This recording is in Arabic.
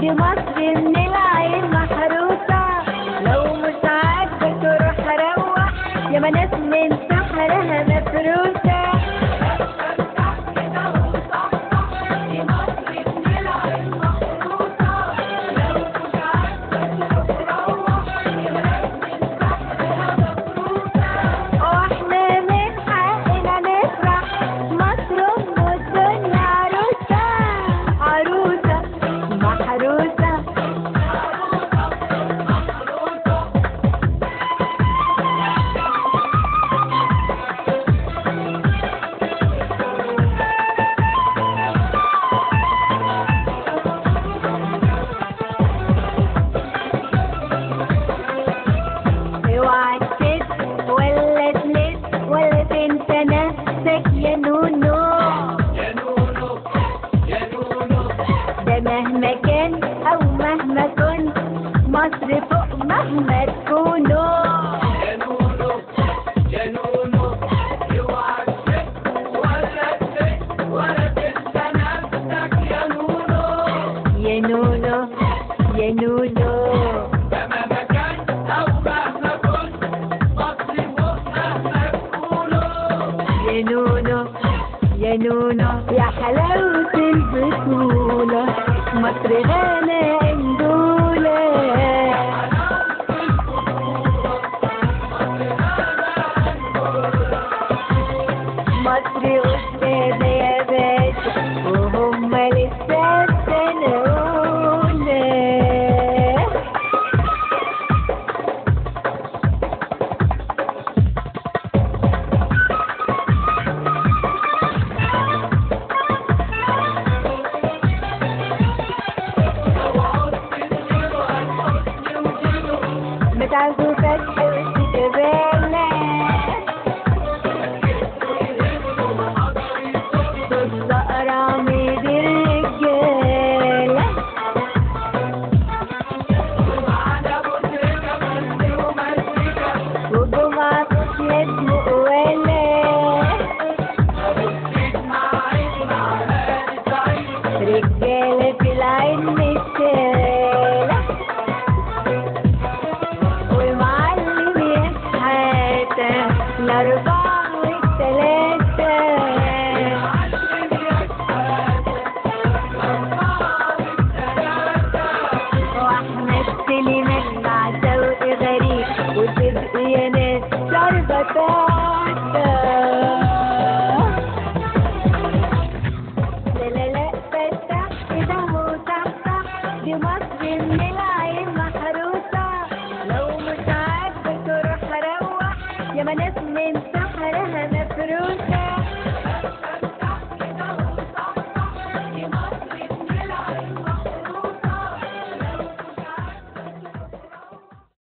دي مصر من العين محروسة، لو مش عاجبك تروح روح، يا ما ناس من سحرها مفروسة. يا نونو يا نونو يا نونو، ده مهما كان أو مهما كنت مصر فوق مهما تكونوا. يا نونو يا نونو، اوعى تسيب ولا تسيب ولا تنسى نفسك يا نونو. يا نونو يا نونو، ده مهما كان أو مهما كنت مصر فوق مهما تكونوا. يا نونو يا نونو، يا حلاوة البطولة مصر غانا اندولة. مصر أستاذة يا باشا وهم لسه استنونا. بتعرفوا فتح واستقبالنا، صوت أراميد الرجالة، وجمعة طفلة مقولة، رجالة في العين متشالة، والمعلم يشحاتة الأربعة والتلاتة، وأحمد سليمان مع ذوق غريب، وتبقي يا ناس شربة تحتة. لا لا لا فتح كده وصحصح، دي مصر من العين محروسة، لو مش عاجبك تروح روح، يا ما ناس من سحرها مفروسة.